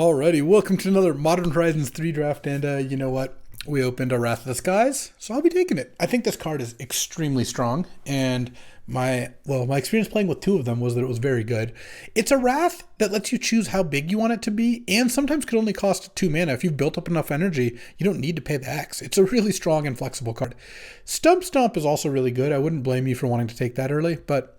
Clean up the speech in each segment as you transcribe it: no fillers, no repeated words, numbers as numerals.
Alrighty, welcome to another Modern Horizons 3 draft, and you know what? We opened a Wrath of the Skies, so I'll be taking it. I think this card is extremely strong, and my experience playing with two of them was that it was very good. It's a Wrath that lets you choose how big you want it to be, and sometimes could only cost 2 mana. If you've built up enough energy, you don't need to pay the X. It's a really strong and flexible card. Stump Stomp is also really good. I wouldn't blame you for wanting to take that early, but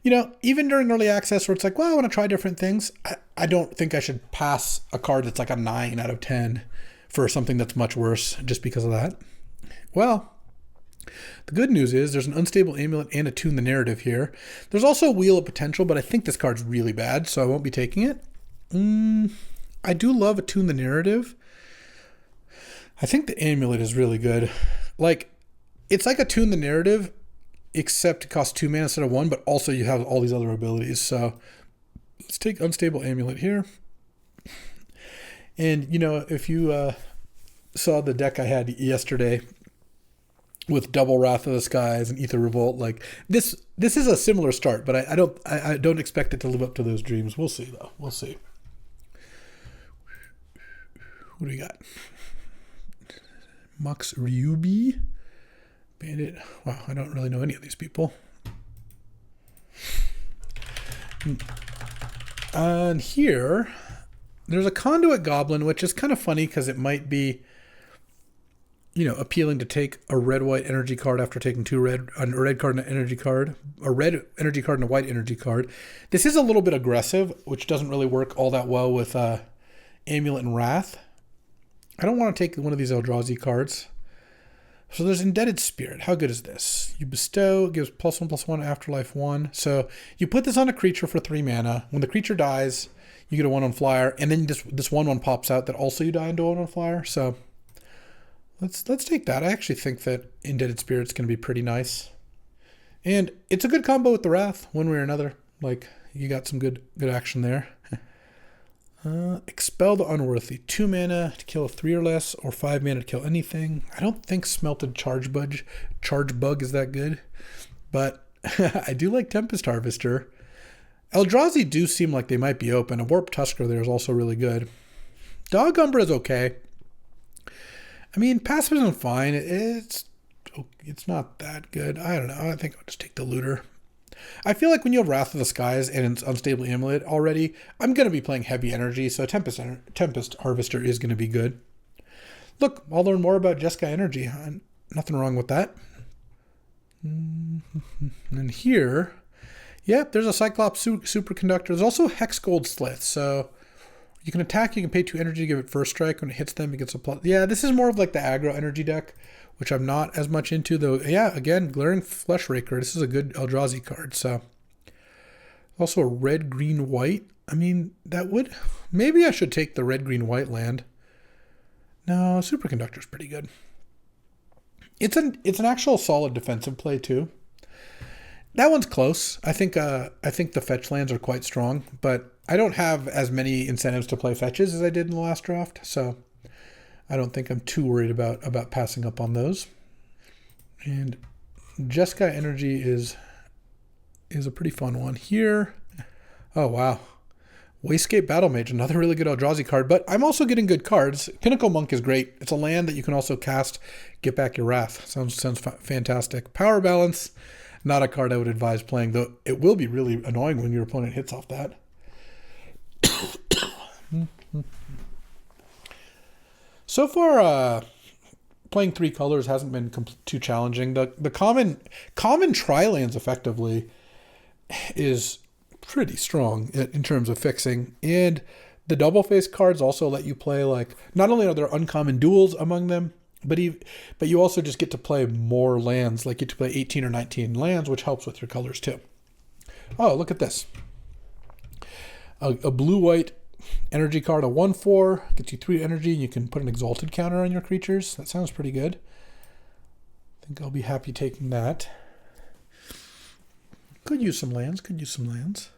you know, even during early access where it's like, well, I want to try different things, I don't think I should pass a card that's like a 9 out of 10 for something that's much worse just because of that. Well, the good news is there's an Unstable Amulet and Attune the Narrative here. There's also a Wheel of Potential, but I think this card's really bad, so I won't be taking it. I do love Attune the Narrative. I think the Amulet is really good. Like, it's like Attune the Narrative, except it costs 2 mana instead of 1, but also you have all these other abilities. So let's take Unstable Amulet here. And, you know, if you saw the deck I had yesterday with double Wrath of the Skies and Ether Revolt, like this is a similar start, but I don't expect it to live up to those dreams. We'll see, though. We'll see. What do we got? Mux Ryubi. Bandit. Wow, I don't really know any of these people. And here, there's a Conduit Goblin, which is kind of funny because it might be, you know, appealing to take a red-white energy card after taking a red card and an energy card, a red energy card and a white energy card. This is a little bit aggressive, which doesn't really work all that well with Amulet and Wrath. I don't want to take one of these Eldrazi cards. So there's Indebted Spirit. How good is this? You bestow, it gives +1/+1, afterlife 1. So you put this on a creature for 3 mana. When the creature dies, you get a 1/1 flyer, and then this 1/1 pops out that also you die into a 1/1 flyer. So let's take that. I actually think that Indebted Spirit's going to be pretty nice. And it's a good combo with the Wrath, one way or another. Like, you got some good action there. Expel the Unworthy. 2 mana to kill a 3 or less, or 5 mana to kill anything. I don't think Smelted Charge Bug is that good, but I do like Tempest Harvester. Eldrazi do seem like they might be open. A Warp Tusker there is also really good. Dog Umbra is okay. I mean, passive isn't fine. It's not that good. I don't know. I think I'll just take the Looter. I feel like when you have Wrath of the Skies and it's Unstable Amulet already, I'm going to be playing heavy energy, so Tempest Harvester is going to be good. Look, I'll learn more about Jeskai Energy. Nothing wrong with that. And here, yep, there's a Cyclops Superconductor. There's also Hex Gold Slith, so you can attack, you can pay 2 energy to give it first strike. When it hits them, it gets a plus. Yeah, this is more of like the aggro energy deck, which I'm not as much into, though. Yeah, again, Glaring Flesh Raker. This is a good Eldrazi card. So, also a red, green, white. I mean, that would... Maybe I should take the red, green, white land. No, Superconductor's pretty good. It's an actual solid defensive play, too. That one's close. I think the fetch lands are quite strong, but I don't have as many incentives to play fetches as I did in the last draft, so I don't think I'm too worried about passing up on those. And Jeskai Energy is a pretty fun one here. Oh, wow. Wastecape Battle Mage, another really good Eldrazi card, but I'm also getting good cards. Pinnacle Monk is great. It's a land that you can also cast, get back your Wrath. Sounds fantastic. Power Balance, not a card I would advise playing, though it will be really annoying when your opponent hits off that. So far, playing 3 colors hasn't been too challenging. The common tri-lands effectively is pretty strong in terms of fixing, and the double face cards also let you play, like, not only are there uncommon duels among them, but you also just get to play more lands. Like, you get to play 18 or 19 lands, which helps with your colors too. Oh, look at this. A blue-white energy card, a 1/4, gets you 3 energy, and you can put an Exalted counter on your creatures. That sounds pretty good. I think I'll be happy taking that. Could use some lands.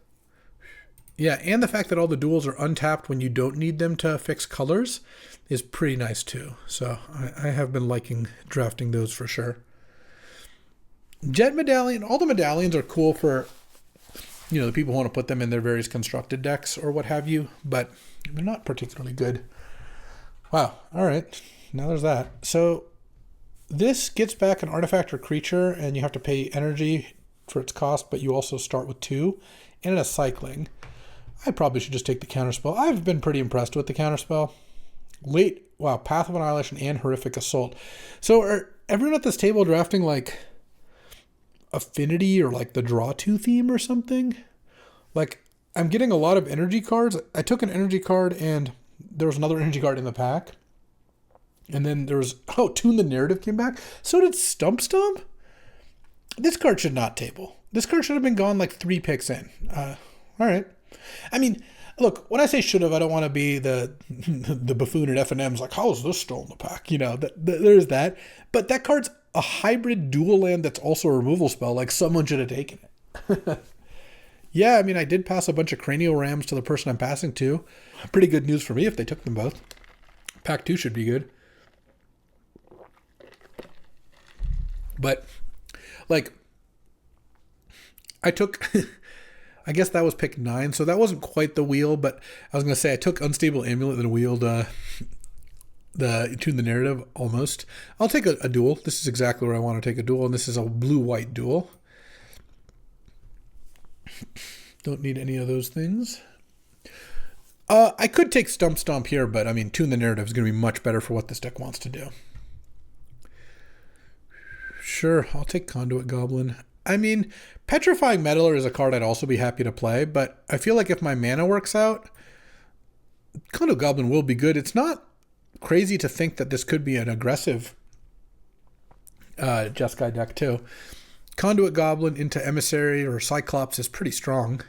Yeah, and the fact that all the duels are untapped when you don't need them to fix colors is pretty nice too. So I have been liking drafting those for sure. Jet Medallion, all the medallions are cool for you know, the people who want to put them in their various constructed decks or what have you, but they're not particularly good. Wow. All right. Now there's that. So this gets back an artifact or creature, and you have to pay energy for its cost, but you also start with 2, and it has cycling. I probably should just take the counterspell. I've been pretty impressed with the counterspell. Wow, Path of Annihilation and Horrific Assault. So are everyone at this table drafting like Affinity or like the Draw 2 theme or something? Like, I'm getting a lot of energy cards. I took an energy card and there was another energy card in the pack. And then there was, Tune the Narrative came back. So did Stump Stump? This card should not table. This card should have been gone like 3 picks in. All right. I mean, look, when I say should have, I don't want to be the buffoon at F&M's like, how is this still in the pack? You know, there's that. But that card's a hybrid dual land that's also a removal spell. Like, someone should have taken it. Yeah, I mean, I did pass a bunch of cranial rams to the person I'm passing to. Pretty good news for me if they took them both. Pack 2 should be good. But, like, I took... I guess that was pick 9, so that wasn't quite the wheel, but I was going to say I took Unstable Amulet and wheeled the Tune the Narrative almost. I'll take a duel. This is exactly where I want to take a duel, and this is a blue-white duel. Don't need any of those things. I could take Stump Stomp here, but I mean, Tune the Narrative is going to be much better for what this deck wants to do. Sure, I'll take Conduit Goblin. I mean, Petrifying Meddler is a card I'd also be happy to play, but I feel like if my mana works out, Conduit Goblin will be good. It's not crazy to think that this could be an aggressive Jeskai deck too. Conduit Goblin into Emissary or Cyclops is pretty strong.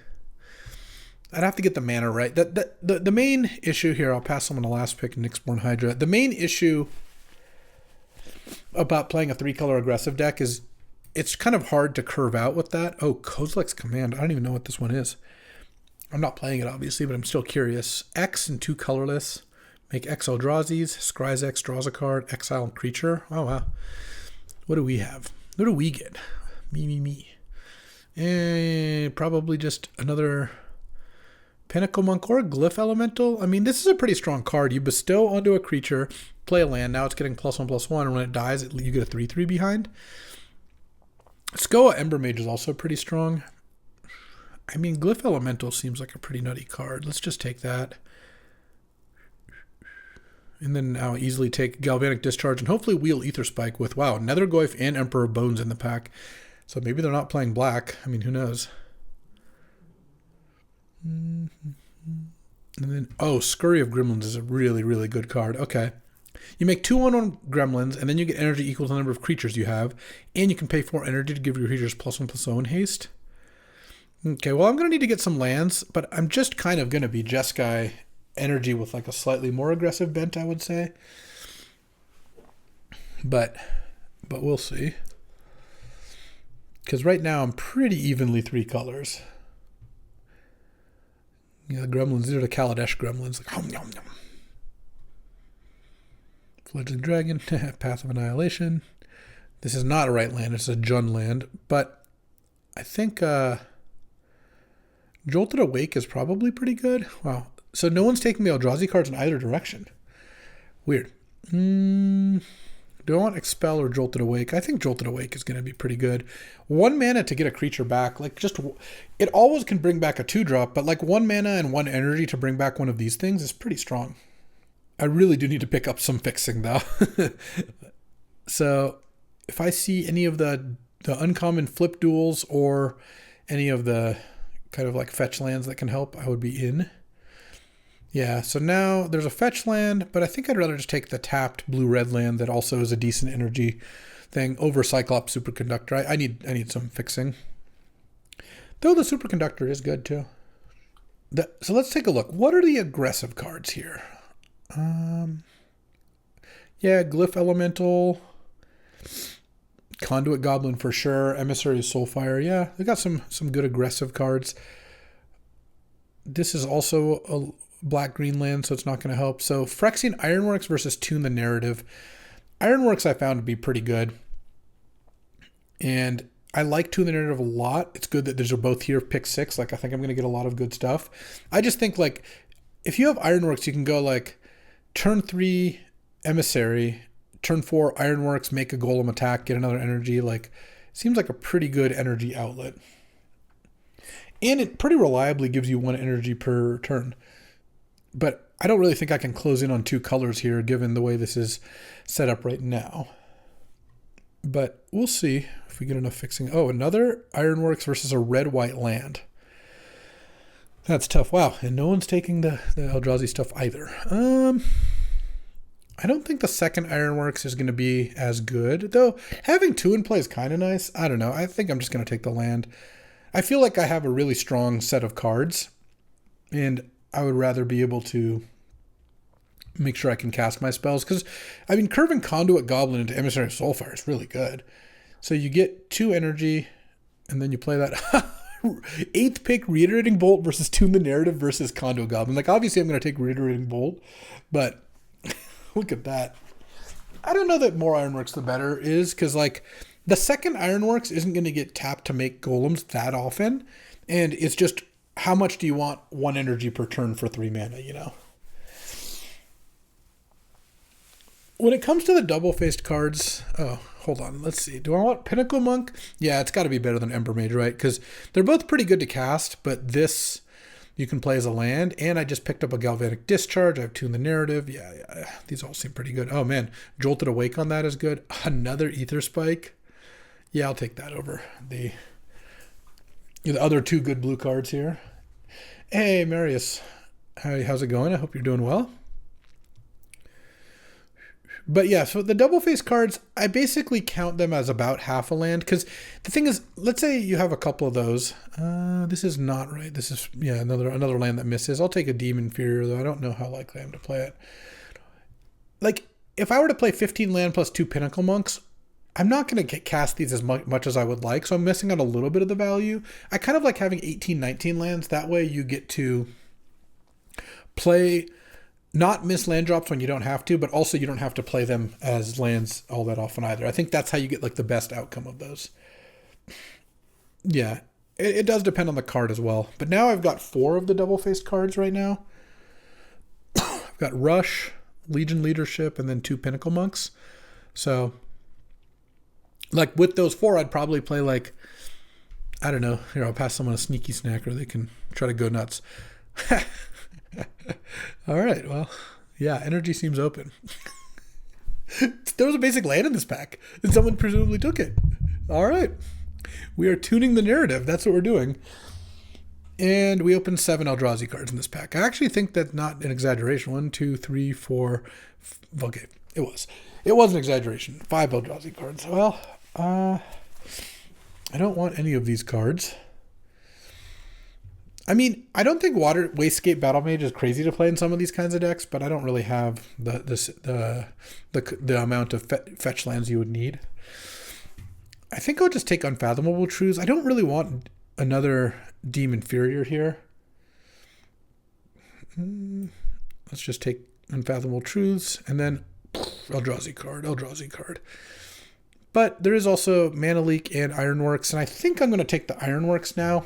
I'd have to get the mana right. The main issue here, I'll pass on the last pick, Nyxborn Hydra. The main issue about playing a 3-color aggressive deck is it's kind of hard to curve out with that. Oh, Kozilek's Command. I don't even know what this one is. I'm not playing it, obviously, but I'm still curious. X and 2 colorless. Make X Eldrazi's. Scry's X draws a card. Exile creature. Oh, wow. What do we have? What do we get? Me. Probably just another Pinnacle Monk or a Glyph Elemental. I mean, this is a pretty strong card. You bestow onto a creature, play a land. Now it's getting +1/+1, and when it dies, you get a 3/3 behind. Skoa Ember Mage is also pretty strong. I mean, Glyph Elemental seems like a pretty nutty card. Let's just take that. And then I'll easily take Galvanic Discharge and hopefully wheel Ether Spike with, wow, Nethergoyf and Emperor of Bones in the pack. So maybe they're not playing black. I mean, who knows? And then, Scurry of Gremlins is a really, really good card. Okay. You make 2/1 Gremlins, and then you get energy equal to the number of creatures you have, and you can pay 4 energy to give your creatures +1/+0 haste. Okay, well, I'm going to need to get some lands, but I'm just kind of going to be Jeskai energy with like a slightly more aggressive bent, I would say. But we'll see. Because right now I'm pretty evenly 3 colors. Yeah, the Gremlins, these are the Kaladesh Gremlins. Like, hum, yum, yum. Fledgling Dragon, Path of Annihilation. This is not a right land, it's a Jund land. But I think Jolted Awake is probably pretty good. Wow. So no one's taking the Eldrazi cards in either direction. Weird. Do I want Expel or Jolted Awake? I think Jolted Awake is going to be pretty good. 1 mana to get a creature back. Like, just, it always can bring back a 2-drop, but like 1 mana and 1 energy to bring back one of these things is pretty strong. I really do need to pick up some fixing, though. So, if I see any of the uncommon flip duels or any of the kind of like fetch lands that can help, I would be in. Yeah, so now there's a fetch land, but I think I'd rather just take the tapped blue-red land that also is a decent energy thing over Cyclops Superconductor. I need some fixing. Though the Superconductor is good, too. So let's take a look. What are the aggressive cards here? Yeah, Glyph Elemental, Conduit Goblin for sure, Emissary of Soulfire. Yeah, they got some good aggressive cards. This is also a black-green land, so it's not going to help. So Phyrexian Ironworks versus Tune the Narrative. Ironworks I found to be pretty good. And I like Tune the Narrative a lot. It's good that these are both here, pick 6. Like, I think I'm going to get a lot of good stuff. I just think, like, if you have Ironworks, you can go, like, turn 3, Emissary, turn 4, Ironworks, make a Golem attack, get another energy. Like, seems like a pretty good energy outlet. And it pretty reliably gives you 1 energy per turn. But I don't really think I can close in on 2 colors here, given the way this is set up right now. But we'll see if we get enough fixing. Oh, another Ironworks versus a red-white land. That's tough. Wow, and no one's taking the Eldrazi stuff either. I don't think the second Ironworks is going to be as good, though having 2 in play is kind of nice. I don't know. I think I'm just going to take the land. I feel like I have a really strong set of cards, and I would rather be able to make sure I can cast my spells. Because, I mean, curving Conduit Goblin into Emissary of Soulfire is really good. So you get 2 energy, and then you play that 8th pick Reiterating Bolt versus Tune the Narrative versus Conduit Goblin. Like, obviously I'm going to take Reiterating Bolt, but look at that. I don't know that more Ironworks the better is, because, like, the second Ironworks isn't going to get tapped to make golems that often, and it's just how much do you want 1 energy per turn for 3 mana, you know? When it comes to the double-faced cards, oh, hold on, let's see. Do I want Pinnacle Monk? Yeah, it's got to be better than Ember Mage, right? Because they're both pretty good to cast, but this you can play as a land, and I just picked up a Galvanic Discharge. I have Tune the Narrative. Yeah, these all seem pretty good. Oh, man, Jolted Awake on that is good. Another Ether Spike. Yeah, I'll take that over the other 2 good blue cards here. Hey, Marius. How's it going? I hope you're doing well. But yeah, so the double face cards, I basically count them as about half a land, because the thing is, let's say you have a couple of those. This is not right. This is, yeah, another land that misses. I'll take a Demon Inferior, though I don't know how likely I am to play it. Like, if I were to play 15 land plus 2 Pinnacle Monks, I'm not going to cast these as much as I would like, so I'm missing out a little bit of the value. I kind of like having 18, 19 lands. That way you get to play, not miss land drops when you don't have to, but also you don't have to play them as lands all that often either. I think that's how you get, like, the best outcome of those. Yeah, it does depend on the card as well. But now I've got 4 of the double-faced cards right now. I've got Rush, Legion Leadership, and then 2 Pinnacle Monks. So, like, with those 4, I'd probably play, like, I don't know. Here, I'll pass someone a Sneaky Snack, or they can try to go nuts. All right, well, yeah, energy seems open. There was a basic land in this pack, and someone presumably took it. All right, we are tuning the narrative. That's what we're doing. And we opened 7 Eldrazi cards in this pack. I actually think that's not an exaggeration. 1, 2, 3, 4. Okay, it was an exaggeration. 5 Eldrazi cards. Well, I don't want any of these cards. I mean, I don't think Wastegate Battle Mage is crazy to play in some of these kinds of decks, but I don't really have the amount of fetch lands you would need. I think I'll just take Unfathomable Truths. I don't really want another Demon Inferior here. Let's just take Unfathomable Truths, and then Eldrazi card. But there is also Mana Leak and Ironworks, and I think I'm going to take the Ironworks now.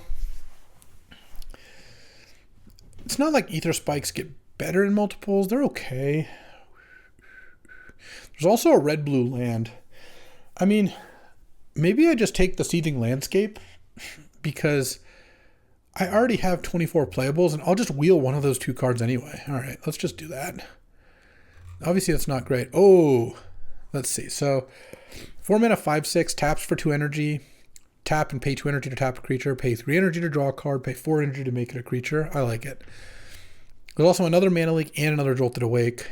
It's not like Ether Spikes get better in multiples. They're okay. There's also a red-blue land. I mean, maybe I just take the Seething Landscape, because I already have 24 playables, and I'll just wheel one of those 2 cards anyway. All right, let's just do that. Obviously, that's not great. Oh, let's see. So, 4 mana, 5/6, taps for 2 energy. Tap and pay 2 energy to tap a creature. Pay 3 energy to draw a card. Pay 4 energy to make it a creature. I like it. There's also another Mana Leak and another Jolted Awake.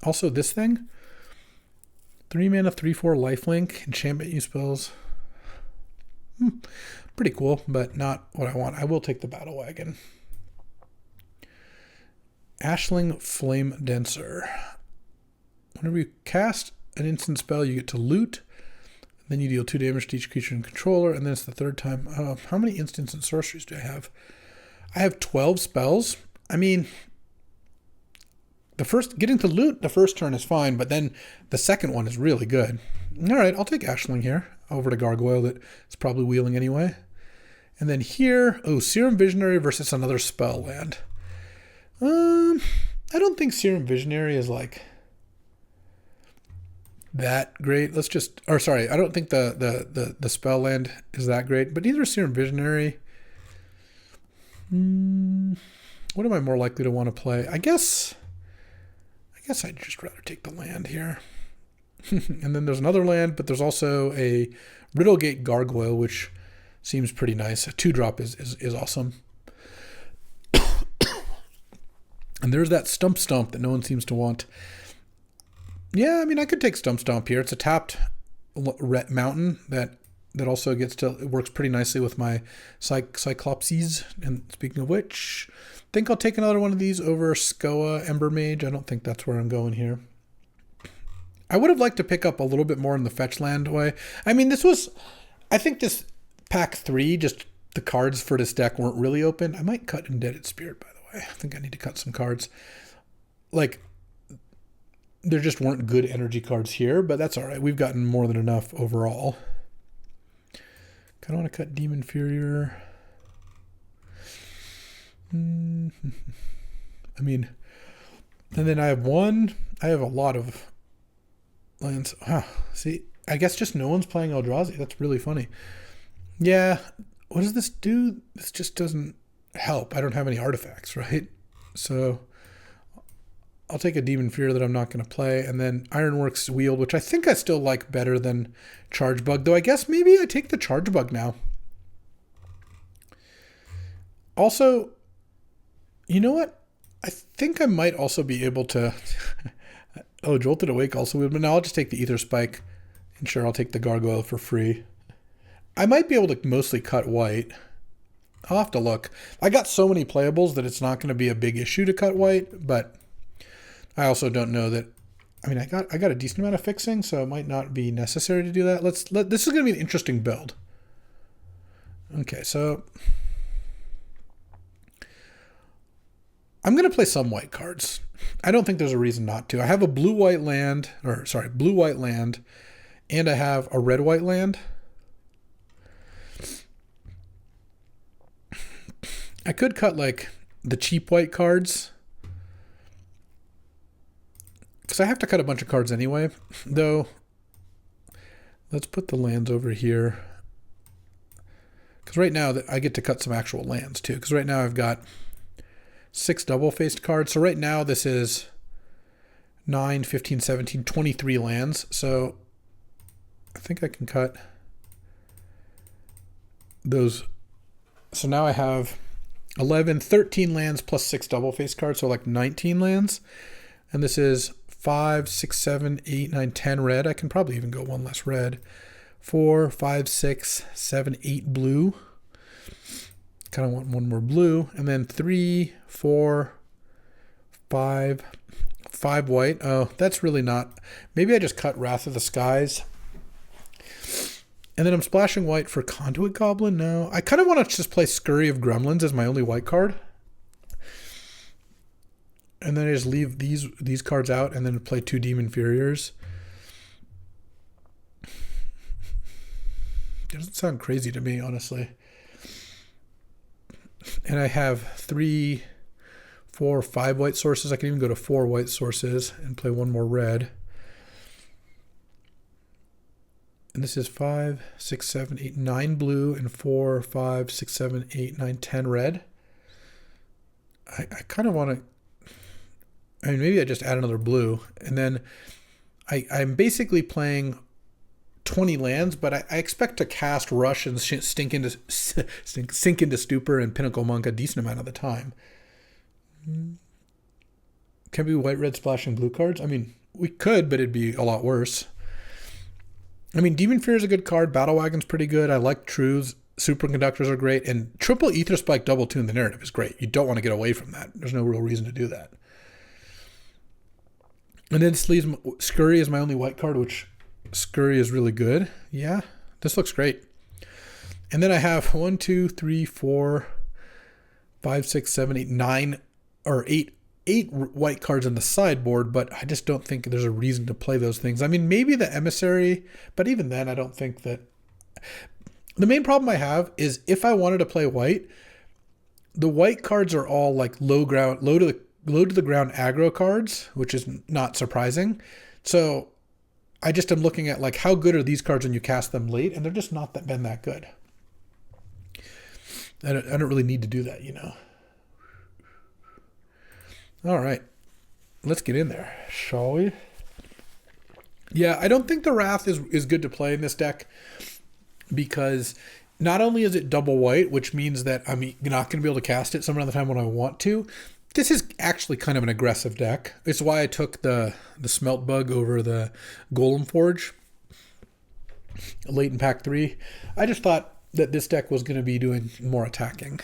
Also, this thing. 3 mana, 3/4 lifelink. Enchantment use spells. Pretty cool, but not what I want. I will take the Battle Wagon. Ashling Flame Denser. Whenever you cast an instant spell, you get to loot. Then you deal 2 damage to each creature and controller, and then it's the 3rd time. How many instants and sorceries do I have? I have 12 spells. I mean, getting to loot the first turn is fine, but then the second one is really good. All right, I'll take Ashling here over to Gargoyle that is probably wheeling anyway. And then here, oh, Serum Visionary versus another spell land. I don't think Serum Visionary is like that great. Let's just, or sorry, I don't think the spell land is that great, but neither is Serum Visionary. What am I more likely to want to play? I guess I'd just rather take the land here. And then there's another land, but there's also a Riddlegate Gargoyle, which seems pretty nice. A 2-drop is awesome. And there's that Stump that no one seems to want. Yeah, I mean, I could take Stump here. It's a tapped mountain that also gets to, it works pretty nicely with my Cyclopses. And speaking of which, I think I'll take another one of these over Skoa Ember Mage. I don't think that's where I'm going here. I would have liked to pick up a little bit more in the fetch land way. I mean, I think this pack 3, just the cards for this deck weren't really open. I might cut Indebted Spirit, by the way. I think I need to cut some cards. Like, there just weren't good energy cards here, but that's all right. We've gotten more than enough overall. Kind of want to cut Demon Furior. I mean, and then I have a lot of lands. See, I guess just no one's playing Eldrazi. That's really funny. Yeah, what does this do? This just doesn't help. I don't have any artifacts, right? So I'll take a Demon Fear that I'm not going to play, and then Ironworks Wield, which I think I still like better than Charge Bug, though I guess maybe I take the Charge Bug now. Also, you know what? I think I might also be able to... oh, Jolted Awake also would, but now I'll just take the Ether Spike, and sure, I'll take the Gargoyle for free. I might be able to mostly cut white. I'll have to look. I got so many playables that it's not going to be a big issue to cut white, but I also don't know that. I mean, I got a decent amount of fixing, so it might not be necessary to do that. This is going to be an interesting build. Okay, so I'm going to play some white cards. I don't think there's a reason not to. I have a blue-white land, and I have a red-white land. I could cut like the cheap white cards, because I have to cut a bunch of cards anyway, though. Let's put the lands over here, because right now I get to cut some actual lands too, because right now I've got 6 double-faced cards. So right now this is 9, 15, 17, 23 lands. So I think I can cut those. So now I have 11, 13 lands plus 6 double-faced cards, so like 19 lands. And this is 5, 6, 7, 8, 9, 10 red. I can probably even go one less red. 4, 5, 6, 7, 8 blue. Kind of want one more blue. And then 3, 4, 5 white. Oh, that's really not... Maybe I just cut Wrath of the Skies. And then I'm splashing white for Conduit Goblin. No, I kind of want to just play Scurry of Gremlins as my only white card. And then I just leave these cards out and then play 2 Demon Furiors. It doesn't sound crazy to me, honestly. And I have 3, 4, 5 white sources. I can even go to 4 white sources and play one more red. And this is 5, 6, 7, 8, 9 blue and 4, 5, 6, 7, 8, 9, 10 red. I kind of want to... I mean, maybe I just add another blue. And then I'm basically playing 20 lands, but I expect to cast Rush and sink into Stupor and Pinnacle Monk a decent amount of the time. Can we white-red splashing blue cards? I mean, we could, but it'd be a lot worse. I mean, Demon Fear is a good card. Battle Wagon's pretty good. I like Truths. Superconductors are great. And triple Ether Spike double tune the narrative is great. You don't want to get away from that. There's no real reason to do that. And then Scurry is my only white card, which Scurry is really good. Yeah, this looks great. And then I have 1, 2, 3, 4, 5, 6, 7, 8, 9, or 8 8 white cards in the sideboard, but I just don't think there's a reason to play those things. I mean, maybe the Emissary, but even then, I don't think that... The main problem I have is if I wanted to play white, the white cards are all like low to the ground aggro cards, which is not surprising. So I just am looking at like how good are these cards when you cast them late, and they're just not been that good. I don't really need to do that, you know. All right, let's get in there, shall we? Yeah, I don't think the Wrath is good to play in this deck because not only is it double white, which means that I'm not going to be able to cast it some other time when I want to. This is actually kind of an aggressive deck. It's why I took the Smelt Bug over the Golem Forge late in pack 3. I just thought that this deck was going to be doing more attacking.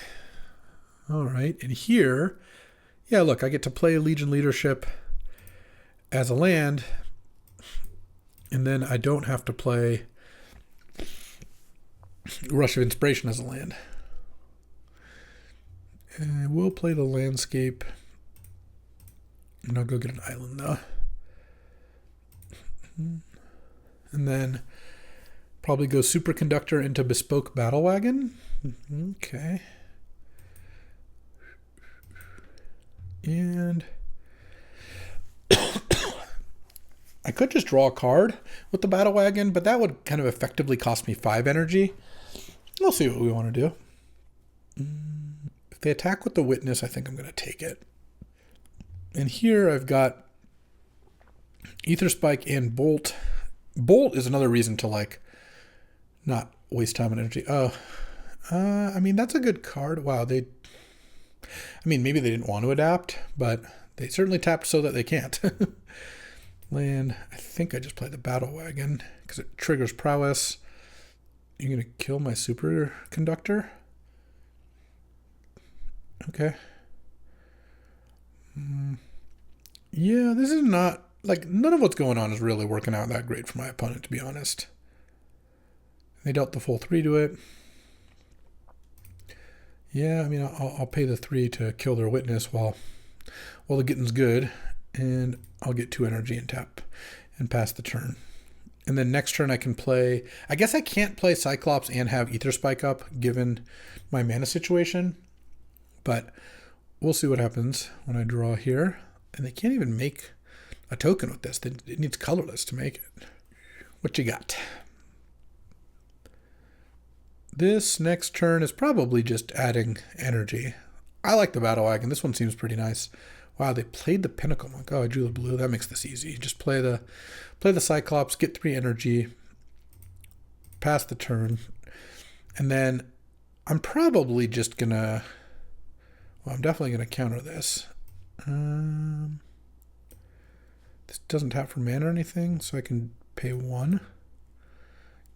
All right, and here... Yeah, look, I get to play Legion Leadership as a land, and then I don't have to play Rush of Inspiration as a land. And I will play the Landscape, and I'll go get an island, though. And then probably go Superconductor into Bespoke Battle Wagon. Okay. And I could just draw a card with the Battle Wagon, but that would kind of effectively cost me 5 energy. We'll see what we want to do. If they attack with the Witness, I think I'm going to take it. And here I've got Ether Spike and Bolt. Bolt is another reason to like not waste time and energy. Oh, I mean, that's a good card. Wow, I mean, maybe they didn't want to adapt, but they certainly tapped so that they can't. Land, I think I just play the Battle Wagon because it triggers prowess. You're going to kill my Superconductor? Okay. Yeah, this is not, like, none of what's going on is really working out that great for my opponent, to be honest. They dealt the full 3 to it. Yeah, I mean, I'll pay the 3 to kill their Witness while the getting's good, and I'll get 2 energy and tap and pass the turn. And then next turn I can play... I guess I can't play Cyclops and have Ether Spike up, given my mana situation, but we'll see what happens when I draw here. And they can't even make a token with this. It needs colorless to make it. What you got? This next turn is probably just adding energy. I like the Battle Wagon. This one seems pretty nice. Wow, they played the Pinnacle Monk. Oh, I drew the blue. That makes this easy. Just play the Cyclops, get 3 energy, pass the turn, and then I'm probably just gonna... Well, I'm definitely gonna counter this. This doesn't tap for mana or anything, so I can pay 1.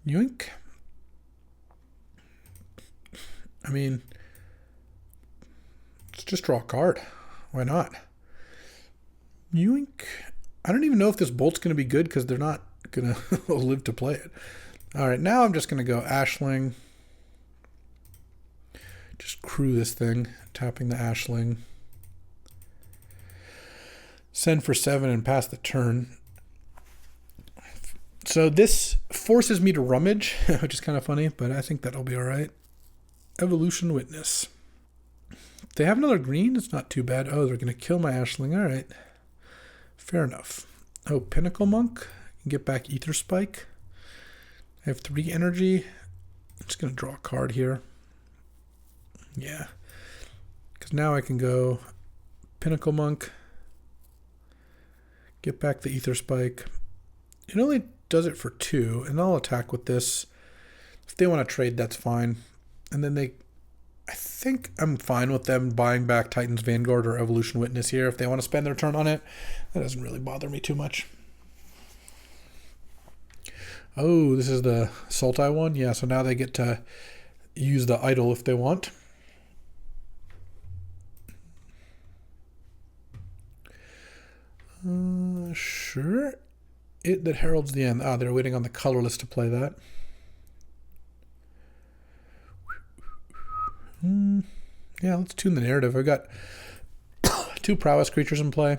Yoink. I mean, let's just draw a card. Why not? Yoink. I don't even know if this Bolt's going to be good because they're not going to live to play it. All right, now I'm just going to go Ashling. Just crew this thing, tapping the Ashling. Send for 7 and pass the turn. So this forces me to rummage, which is kind of funny, but I think that'll be all right. Evolution Witness. If they have another green, it's not too bad. Oh, they're going to kill my Ashling. All right. Fair enough. Oh, Pinnacle Monk. Get back Ether Spike. I have 3 energy. I'm just going to draw a card here. Yeah. Because now I can go Pinnacle Monk. Get back the Ether Spike. It only does it for 2, and I'll attack with this. If they want to trade, that's fine. And then I think I'm fine with them buying back Titan's Vanguard or Evolution Witness here if they want to spend their turn on it. That doesn't really bother me too much. Oh, this is the Sultai one? Yeah, so now they get to use the idol if they want. Sure. It that heralds the end. Ah, they're waiting on the colorless to play that. Yeah, let's tune the narrative. I've got 2 prowess creatures in play.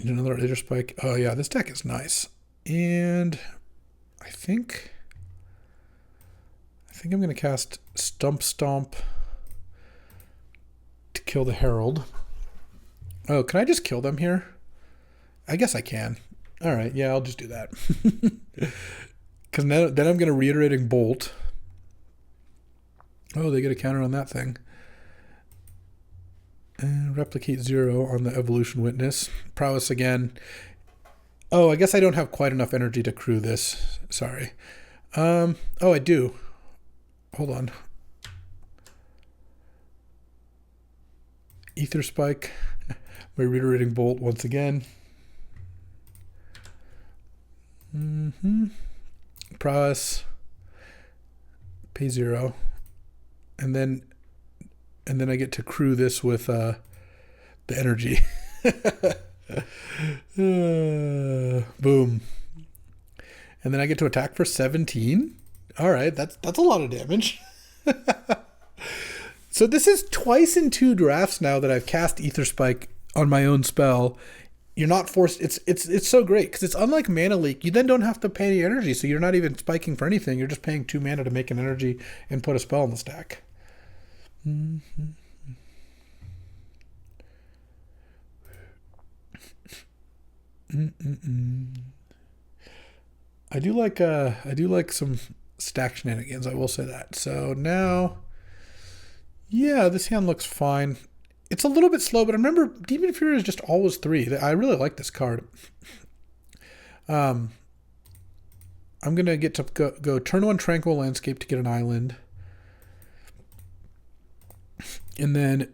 Another Aether Spike. Oh yeah, this deck is nice. And I think I'm going to cast Stump Stomp to kill the Herald. Oh, can I just kill them here? I guess I can. All right, yeah, I'll just do that. Because then I'm going to Reiterating Bolt. Oh, they get a counter on that thing. And Replicate 0 on the Evolution Witness. Prowess again. Oh, I guess I don't have quite enough energy to crew this. Sorry. Oh, I do. Hold on. Aether Spike. My Reiterating Bolt once again. Prowess. Pay 0. And then I get to crew this with the energy. Boom. And then I get to attack for 17. All right, that's a lot of damage. So this is twice in 2 drafts now that I've cast Aether Spike on my own spell. You're not forced. It's so great because it's unlike Mana Leak. You then don't have to pay any energy, so you're not even spiking for anything. You're just paying 2 mana to make an energy and put a spell in the stack. I do like some stack shenanigans, I will say that. So now, yeah, this hand looks fine. It's a little bit slow, but remember, Demon Fury is just always 3. I really like this card. I'm going to get to go turn 1 Tranquil Landscape to get an island. And then,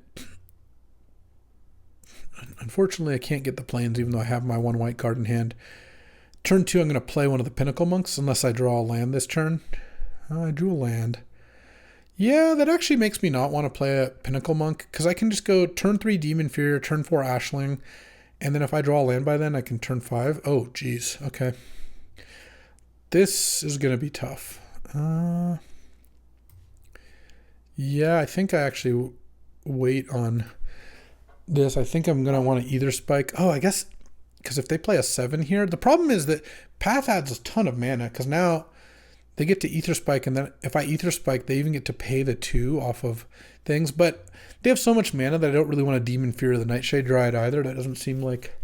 unfortunately, I can't get the plains, even though I have my 1 white card in hand. Turn 2, I'm going to play one of the Pinnacle Monks, unless I draw a land this turn. Oh, I drew a land. Yeah, that actually makes me not want to play a Pinnacle Monk, because I can just go turn 3 Demon Fury, turn 4 Ashling, and then if I draw a land by then, I can turn 5. Oh, geez. Okay. This is going to be tough. Yeah, I think I actually wait on this. I think I'm going to want to Aether Spike. Oh, I guess, because if they play a 7 here, the problem is that Path adds a ton of mana, because now they get to Aether Spike, and then if I Aether Spike, they even get to pay the 2 off of things. But they have so much mana that I don't really want to Demon Fury the Nightshade Dryad either. That doesn't seem like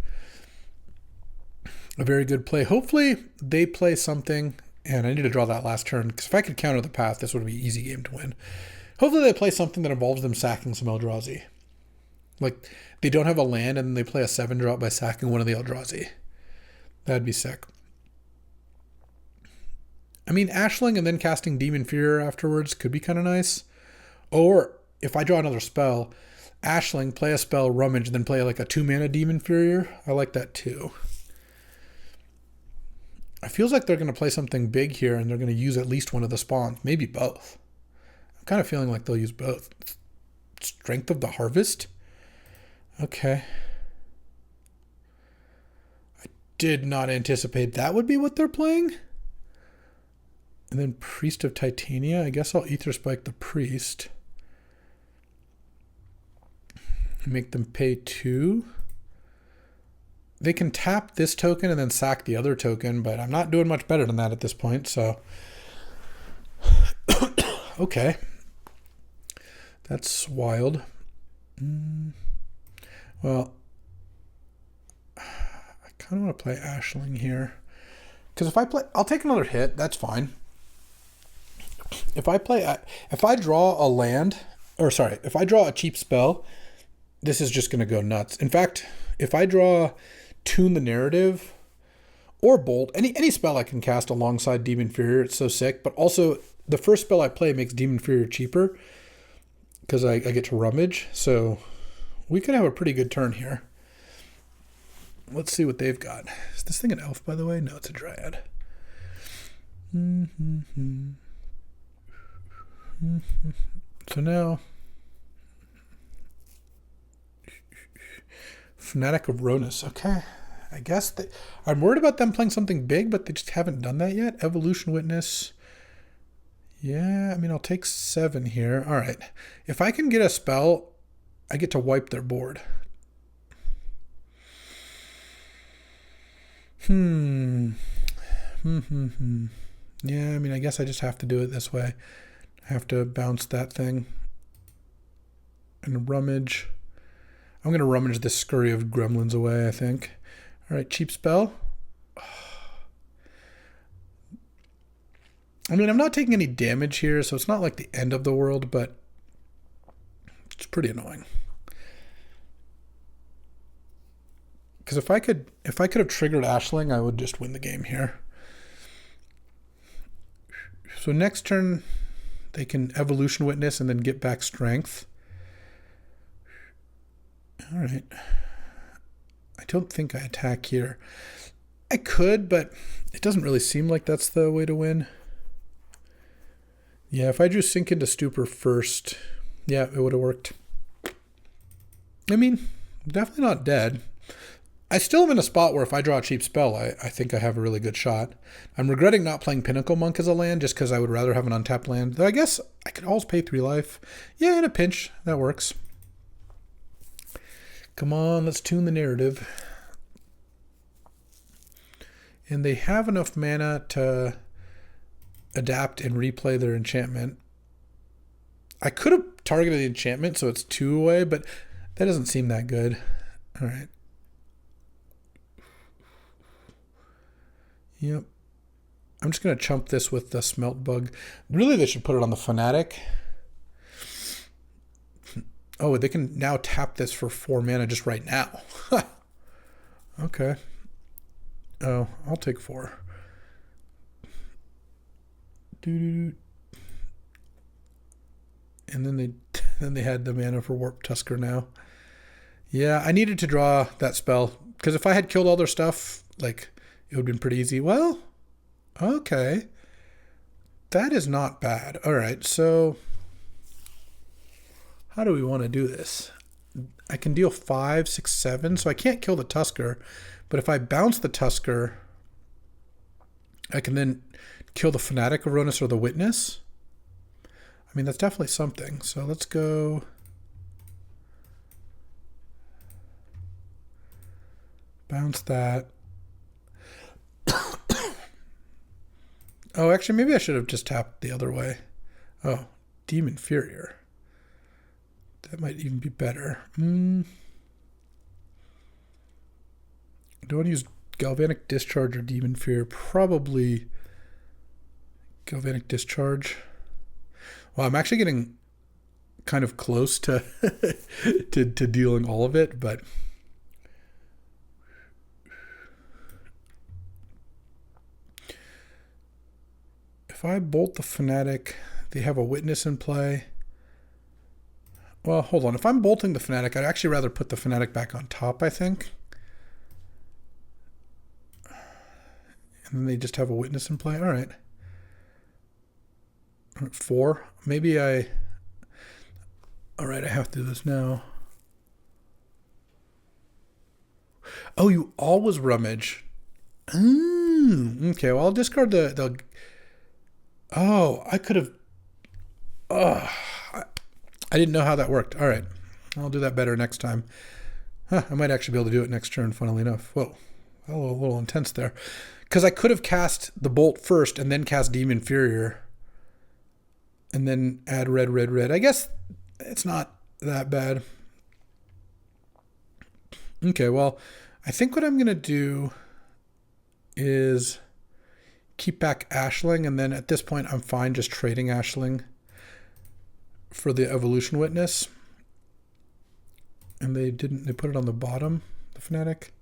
a very good play. Hopefully they play something, and I need to draw that last turn, because if I could counter the Path, this would be an easy game to win. Hopefully they play something that involves them sacking some Eldrazi. Like, they don't have a land, and they play a 7-drop by sacking one of the Eldrazi. That'd be sick. I mean, Ashling and then casting Demon Fury afterwards could be kind of nice. Or, if I draw another spell, Ashling, play a spell, Rummage, and then play like a 2-mana Demon Fury. I like that too. It feels like they're going to play something big here, and they're going to use at least one of the spawns. Maybe both. I'm kind of feeling like they'll use both. Strength of the Harvest? Okay. I did not anticipate that would be what they're playing. And then Priest of Titania. I guess I'll Aether Spike the Priest. Make them pay 2. They can tap this token and then sack the other token, but I'm not doing much better than that at this point, so. Okay. That's wild. Well, I kind of want to play Ashling here. Because if I play, I'll take another hit. That's fine. If I draw a land, if I draw a cheap spell, this is just going to go nuts. In fact, if I draw Tune the Narrative or Bolt, any spell I can cast alongside Demon Fury, it's so sick. But also, the first spell I play makes Demon Fury cheaper because I get to Rummage. So we could have a pretty good turn here. Let's see what they've got. Is this thing an elf, by the way? No, it's a dryad. So now, Fanatic of Ronus. Okay, I guess I'm worried about them playing something big, but they just haven't done that yet. Evolution Witness. Yeah, I mean, I'll take 7 here. All right. If I can get a spell, I get to wipe their board. Yeah, I mean, I guess I just have to do it this way. I have to bounce that thing and rummage. I'm going to rummage this scurry of gremlins away, I think. All right, cheap spell. I mean, I'm not taking any damage here, so it's not like the end of the world, but it's pretty annoying. Because if I could have triggered Ashling, I would just win the game here. So next turn, they can Evolution Witness and then get back Strength. All right. I don't think I attack here. I could, but it doesn't really seem like that's the way to win. Yeah, if I drew Sink into Stupor first, yeah, it would have worked. I mean, definitely not dead. I still am in a spot where if I draw a cheap spell, I think I have a really good shot. I'm regretting not playing Pinnacle Monk as a land just because I would rather have an untapped land. Though I guess I could always pay 3 life. Yeah, in a pinch, that works. Come on, let's tune the narrative. And they have enough mana to adapt and replay their enchantment. I could have targeted the enchantment so it's 2 away, but that doesn't seem that good. All right. Yep. I'm just going to chump this with the Smelt Bug. Really, they should put it on the Fanatic. Oh, they can now tap this for 4 mana just right now. Okay. Oh, I'll take 4. And then they had the mana for Warp Tusker now. Yeah, I needed to draw that spell because if I had killed all their stuff, like it would have been pretty easy. Well, okay. That is not bad. All right, so how do we want to do this? I can deal 5, 6, 7, so I can't kill the Tusker, but if I bounce the Tusker, I can then kill the Fanatic of Ronus or the Witness. I mean, that's definitely something. So let's go. Bounce that. Oh, actually, maybe I should have just tapped the other way. Oh, Demon Furier. That might even be better. Do I want to use Galvanic Discharge or Demon Fear? Probably Galvanic Discharge. Well, I'm actually getting kind of close to to dealing all of it, but if I bolt the Fanatic, they have a Witness in play. Well, hold on. If I'm bolting the Fanatic, I'd actually rather put the Fanatic back on top, I think. And then they just have a Witness in play. All right. 4. Maybe I... All right, I have to do this now. Oh, you always rummage. Okay, well, I'll discard the... Oh, I could have... Oh, I didn't know how that worked. All right, I'll do that better next time. Huh, I might actually be able to do it next turn, funnily enough. Whoa, a little intense there. Because I could have cast the Bolt first and then cast Demon Furier. And then add red, red, red. I guess it's not that bad. Okay, well, I think what I'm going to do is keep back Ashling, and then at this point I'm fine just trading Ashling for the Evolution Witness. And they put it on the bottom, the Fanatic.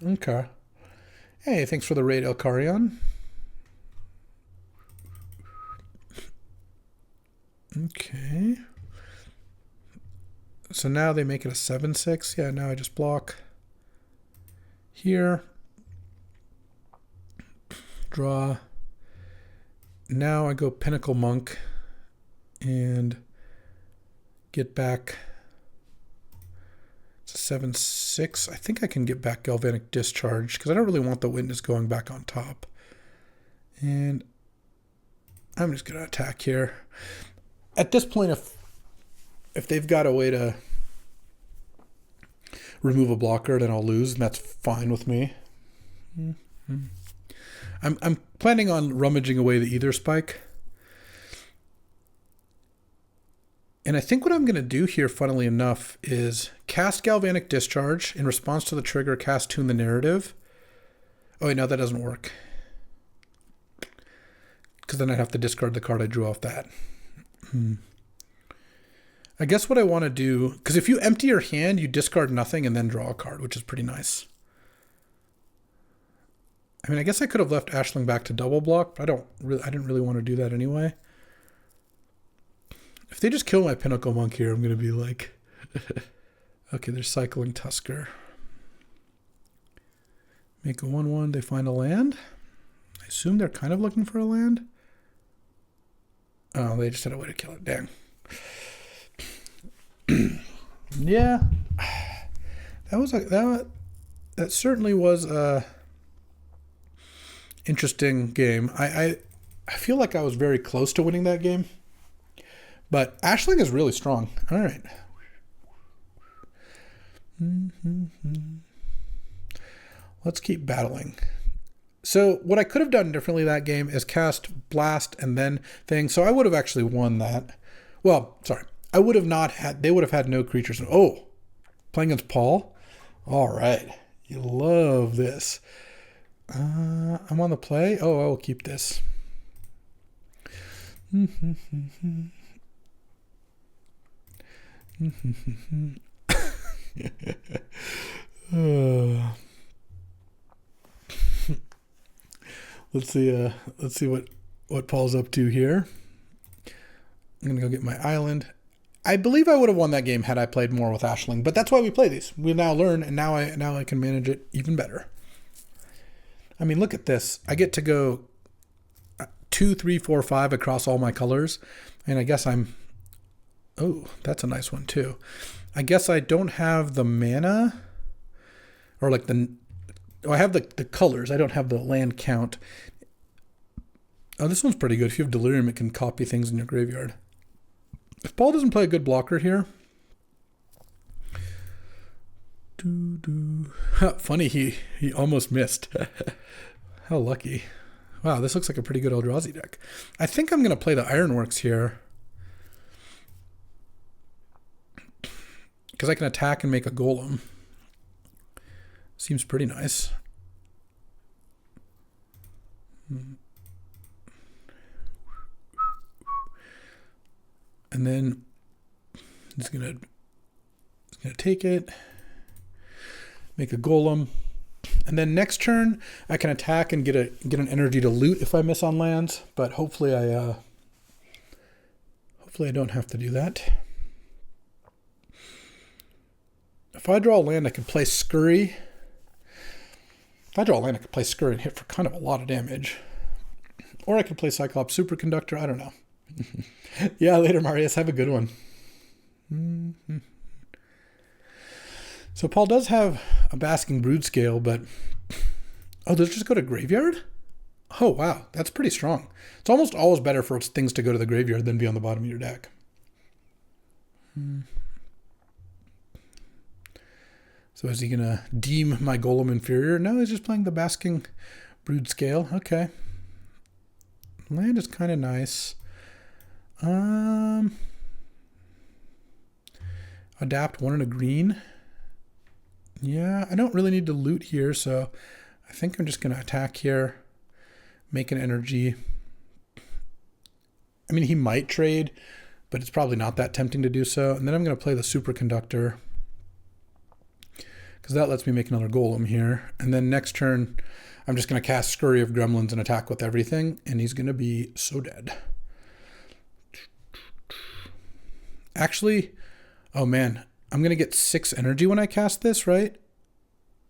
Okay. Hey, thanks for the raid, Elcarion. Okay. So now they make it a 7/6. Yeah, now I just block here. Draw. Now I go Pinnacle Monk and get back. It's a 7/6. I think I can get back Galvanic Discharge because I don't really want the Witness going back on top. And I'm just going to attack here. At this point, if they've got a way to remove a blocker, then I'll lose, and that's fine with me. I'm planning on rummaging away the ether spike. And I think what I'm going to do here, funnily enough, is cast Galvanic Discharge. In response to the trigger, cast Tune the Narrative. Oh, wait, no, that doesn't work. Because then I'd have to discard the card I drew off that. I guess what I want to do, because if you empty your hand, you discard nothing and then draw a card, which is pretty nice. I mean, I guess I could have left Ashling back to double block, but I didn't really want to do that anyway. If they just kill my Pinnacle Monk here, I'm going to be like, okay, they're cycling Tusker. Make a 1/1, they find a land. I assume they're kind of looking for a land. Oh, they just had a way to kill it. Dang. Yeah. That certainly was a interesting game. I feel like I was very close to winning that game. But Ashling is really strong. All right. Let's keep battling. So what I could have done differently that game is cast Blast and then thing. So I would have actually won that. Well, sorry. I would have not had... They would have had no creatures. Oh, playing against Paul? All right. You love this. I'm on the play. Oh, I will keep this. Let's see what Paul's up to here. I'm gonna go get my island. I believe I would have won that game had I played more with Ashling, but that's why we play these. We now learn, and now I can manage it even better. I mean, look at this. I get to go 2, 3, 4, 5 across all my colors, and I guess I'm... Oh, that's a nice one too. I guess I don't have the mana, or like the... Oh, I have the colors. I don't have the land count. Oh, this one's pretty good. If you have Delirium, it can copy things in your graveyard. If Paul doesn't play a good blocker here... Funny, he almost missed. How lucky. Wow, this looks like a pretty good Eldrazi deck. I think I'm going to play the Ironworks here. Because I can attack and make a golem. Seems pretty nice. And then it's gonna take it, make a golem, and then next turn I can attack and get an energy to loot if I miss on lands. But hopefully I don't have to do that. If I draw a land, I can play Scurry. If I draw a land, I can play Scurry and hit for kind of a lot of damage. Or I could play Cyclops Superconductor. I don't know. Yeah, later, Marius. Have a good one. So Paul does have a Basking Brood Scale, but... Oh, does it just go to graveyard? Oh, wow. That's pretty strong. It's almost always better for things to go to the graveyard than be on the bottom of your deck. So is he going to deem my Golem inferior? No, he's just playing the Basking Brood Scale. Okay. Land is kind of nice. Adapt 1 and a green. Yeah, I don't really need to loot here, so I think I'm just going to attack here, make an energy. I mean, he might trade, but it's probably not that tempting to do so. And then I'm going to play the Superconductor, because that lets me make another golem here. And then next turn, I'm just going to cast Scurry of Gremlins and attack with everything, and he's going to be so dead. Actually, oh man, I'm going to get 6 energy when I cast this, right?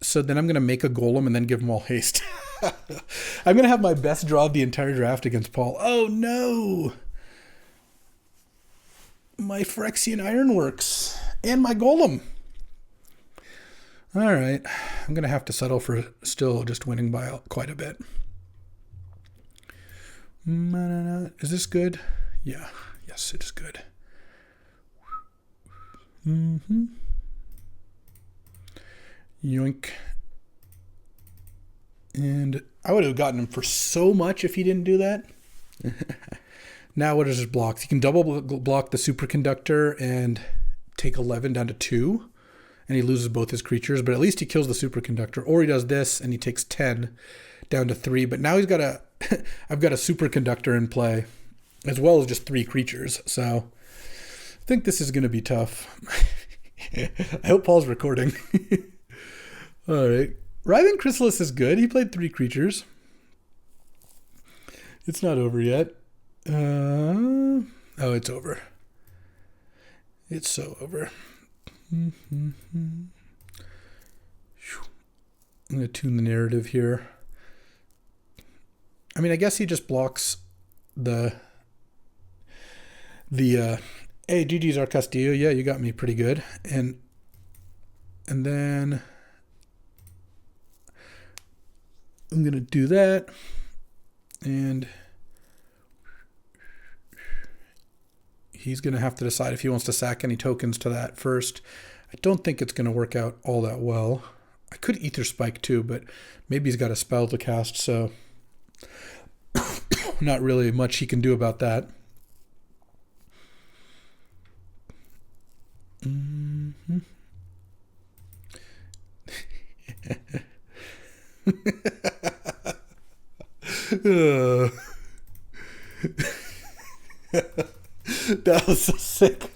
So then I'm going to make a golem and then give him all haste. I'm going to have my best draw of the entire draft against Paul. Oh no! My Phyrexian Ironworks and my golem. All right, I'm going to have to settle for still just winning by quite a bit. Is this good? Yeah. Yes, it is good. Yoink. And I would have gotten him for so much if he didn't do that. Now what is his blocks? He can double block the superconductor and take 11 down to 2. And he loses both his creatures, but at least he kills the superconductor. Or he does this and he takes 10 down to 3. But now he's got a I've got a superconductor in play, as well as just 3 creatures. So I think this is going to be tough. I hope Paul's recording. All right. Writhing Chrysalis is good. He played 3 creatures. It's not over yet. Oh, it's over. It's so over. I'm going to tune the narrative here. I mean, I guess he just blocks the hey, GG's our Castillo. Yeah, you got me pretty good. And then I'm going to do that. And he's going to have to decide if he wants to sack any tokens to that first. I don't think it's going to work out all that well. I could Ether Spike too, but maybe he's got a spell to cast, so not really much he can do about that. That was so sick.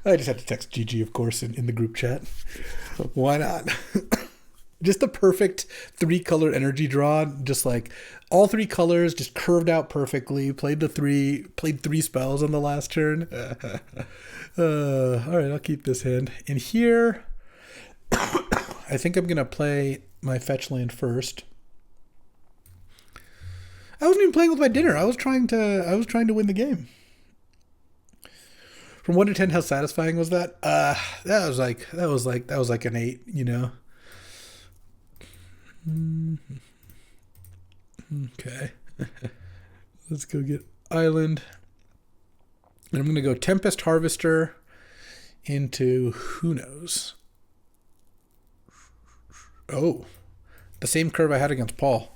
I just had to text GG, of course, in the group chat. Why not? Just the perfect 3-color energy draw. Just like all 3 colors just curved out perfectly. Played 3 spells on the last turn. All right, I'll keep this hand. And here, I think I'm going to play my fetch land first. I wasn't even playing with my dinner. I was trying to win the game. From 1 to 10, how satisfying was that? That was like an 8, you know. Okay. Let's go get Island. And I'm going to go Tempest Harvester into who knows. Oh, the same curve I had against Paul.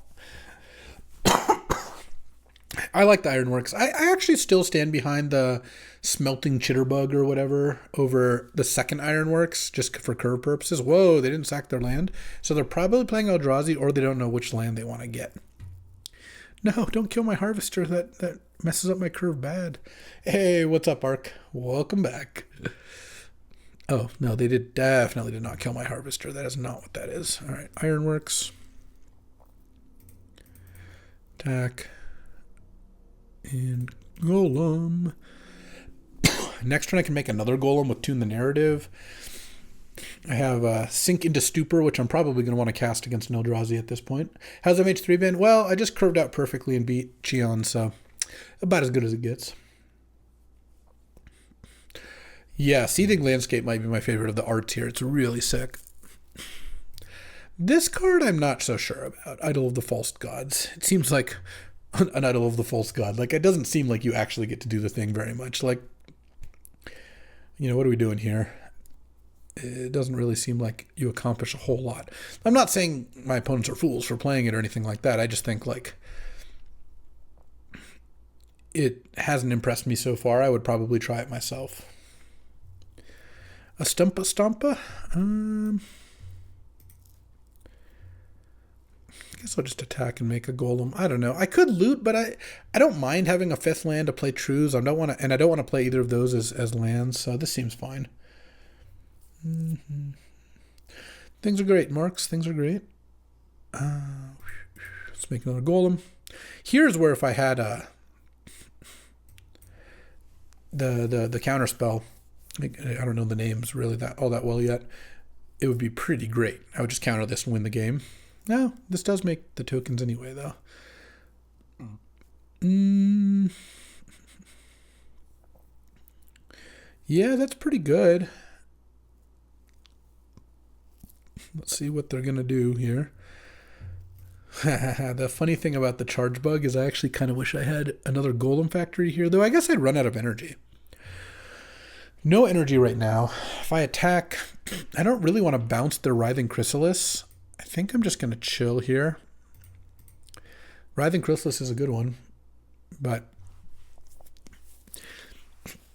I like the Ironworks. I actually still stand behind the Smelting Chitterbug or whatever over the second Ironworks, just for curve purposes. Whoa, they didn't sack their land. So they're probably playing Eldrazi, or they don't know which land they want to get. No, don't kill my Harvester. That messes up my curve bad. Hey, what's up, Ark? Welcome back. Oh, no, they definitely did not kill my Harvester. That is not what that is. All right, Ironworks. Attack. And Golem. Next turn I can make another Golem with Tune the Narrative. I have Sink into Stupor, which I'm probably going to want to cast against an Eldrazi at this point. How's MH3 been? Well, I just curved out perfectly and beat Cheon, so about as good as it gets. Yeah, Seething Landscape might be my favorite of the arts here. It's really sick. This card I'm not so sure about. Idol of the False Gods. It seems like an Idol of the False God. Like, it doesn't seem like you actually get to do the thing very much. Like, you know, what are we doing here? It doesn't really seem like you accomplish a whole lot. I'm not saying my opponents are fools for playing it or anything like that. I just think, like, it hasn't impressed me so far. I would probably try it myself. A Stumpa? I guess I'll just attack and make a Golem. I don't know. I could loot, but I don't mind having a 5th land to play Trues. I don't want to play either of those as lands, so this seems fine. Things are great, Marks. Things are great. Let's make another Golem. Here's where if I had the counter spell, I don't know the names really all that well yet, it would be pretty great. I would just counter this and win the game. No, this does make the tokens anyway, though. Yeah, that's pretty good. Let's see what they're going to do here. The funny thing about the charge bug is I actually kind of wish I had another golem factory here, though I guess I'd run out of energy. No energy right now. If I attack, I don't really want to bounce their Writhing Chrysalis. I think I'm just going to chill here. Writhing Chrysalis is a good one, but...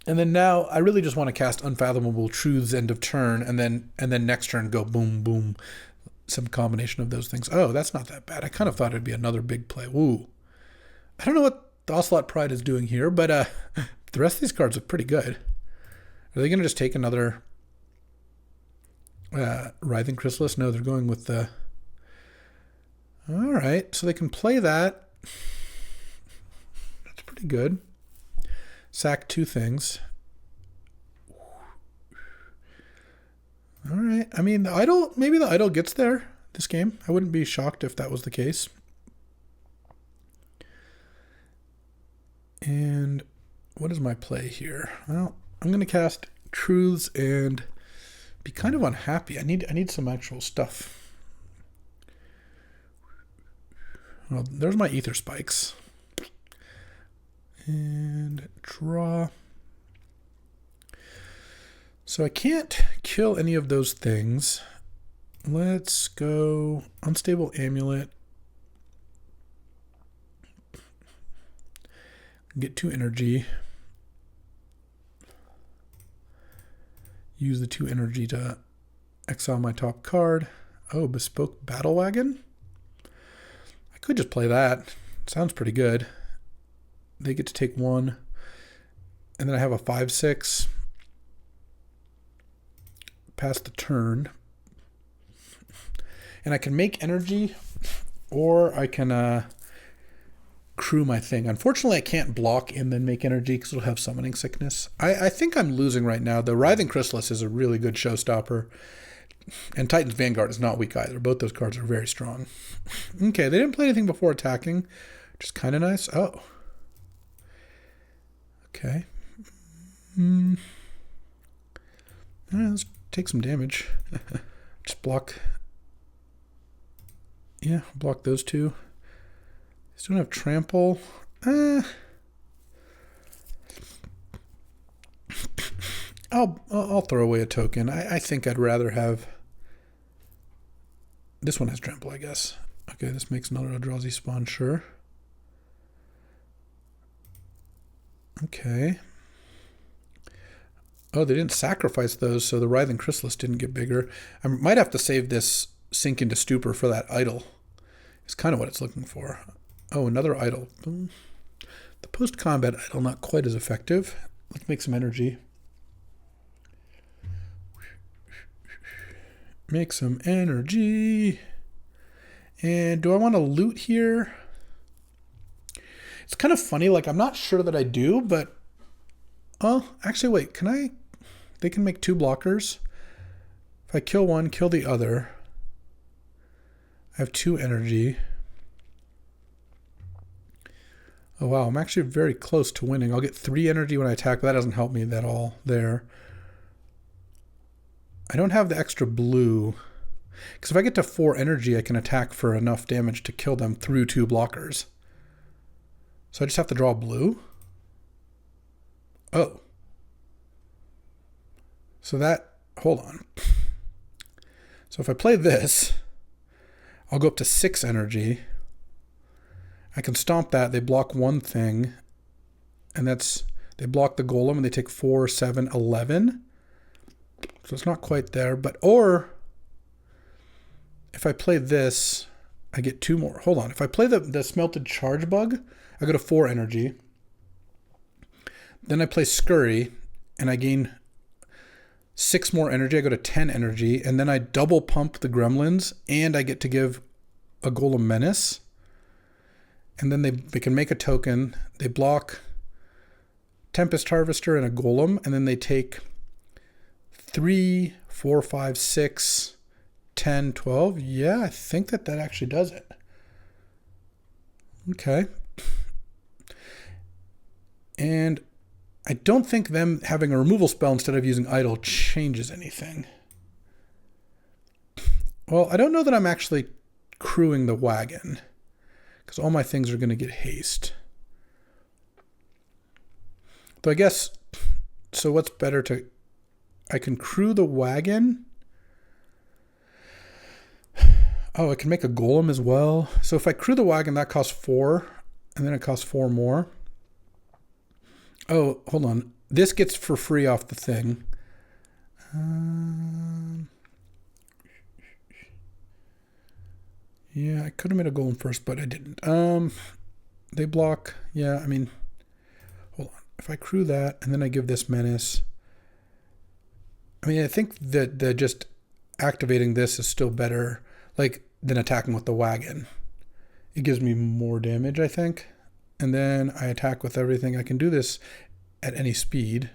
And then now I really just want to cast Unfathomable Truths end of turn, and then next turn go boom, boom. Some combination of those things. Oh, that's not that bad. I kind of thought it'd be another big play. Woo. I don't know what the Ocelot Pride is doing here, but the rest of these cards look pretty good. Are they going to just take another Writhing Chrysalis? No, they're going with the... All right, so they can play that. That's pretty good. Sack 2 things. All right. I mean, maybe the idol gets there this game. I wouldn't be shocked if that was the case. And what is my play here? Well, I'm going to cast Truths and be kind of unhappy. I need some actual stuff. Well, there's my Ether Spikes. And draw. So I can't kill any of those things. Let's go Unstable Amulet. Get 2 energy. Use the 2 energy to exile my top card. Oh, Bespoke Battle Wagon? I could just play that. Sounds pretty good. They get to take 1. And then I have a 5/6. Pass the turn. And I can make energy, or I can crew my thing. Unfortunately, I can't block and then make energy because it'll have Summoning Sickness. I think I'm losing right now. The Writhing Chrysalis is a really good showstopper. And Titan's Vanguard is not weak either. Both those cards are very strong. Okay, they didn't play anything before attacking, which is kind of nice. Oh. Okay. All right, let's take some damage. Just block. Yeah, block those 2. Still don't have trample. I'll throw away a token. I think I'd rather have... This one has trample, I guess. Okay, this makes another Eldrazi spawn, sure. Okay. Oh, they didn't sacrifice those, so the Writhing Chrysalis didn't get bigger. I might have to save this Sink into Stupor for that idol. It's kind of what it's looking for. Oh, another idol. The post-combat idol, not quite as effective. Let's make some energy. Make some energy. And do I want to loot here? It's kind of funny. Like, I'm not sure that I do, but... Oh, actually, wait. Can I... They can make 2 blockers. If I kill one, kill the other. I have 2 energy. Oh, wow. I'm actually very close to winning. I'll get 3 energy when I attack, but that doesn't help me at all there. I don't have the extra blue. Because if I get to 4 energy, I can attack for enough damage to kill them through 2 blockers. So I just have to draw blue? Oh. So that... Hold on. So if I play this, I'll go up to 6 energy. I can stomp that. They block 1 thing. And that's... They block the golem and they take 4, 7, 11. So it's not quite there. But... Or... If I play this, I get 2 more. Hold on. If I play the Smelted Charge Bug, I go to 4 energy. Then I play Scurry, and I gain 6 more energy. I go to 10 energy, and then I double pump the Gremlins, and I get to give a Golem Menace. And then they can make a token. They block Tempest Harvester and a Golem, and then they take 3, 4, 5, 6, 10, 12. Yeah, I think that actually does it. Okay. And I don't think them having a removal spell instead of using Idol changes anything. Well, I don't know that I'm actually crewing the wagon, because all my things are going to get haste. But I guess, so what's better to, I can crew the wagon. Oh, I can make a golem as well. So if I crew the wagon, that costs 4, and then it costs 4 more. Oh, hold on. This gets for free off the thing. Yeah, I could have made a golem first, but I didn't. They block. Yeah, I mean, hold on. If I crew that, and then I give this menace. I mean, I think that just activating this is still better, like, than attacking with the wagon. It gives me more damage, I think. And then I attack with everything. I can do this at any speed.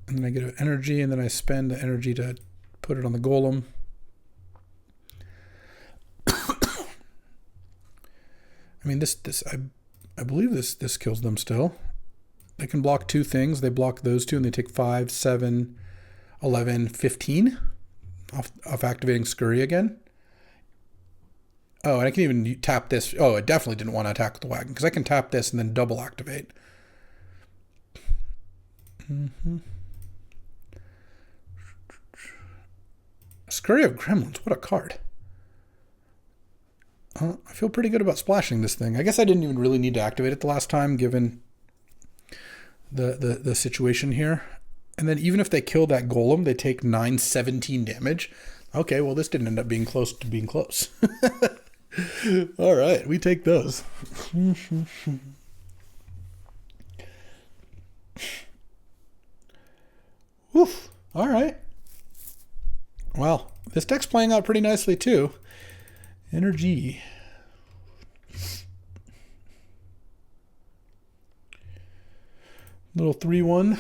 And then I get an energy, and then I spend the energy to put it on the golem. I mean, I believe this kills them still. They can block 2 things. They block those 2, and they take 5, 7, 11, 15 off activating Scurry again. Oh, and I can even tap this. Oh, I definitely didn't want to attack with the wagon, because I can tap this and then double activate. Scurry of Gremlins. What a card. I feel pretty good about splashing this thing. I guess I didn't even really need to activate it the last time, given the situation here. And then even if they kill that golem, they take 917 damage. Okay, well, this didn't end up being close to being close. All right, we take those. Woof. All right. Well, this deck's playing out pretty nicely, too. Energy. Little 3-1.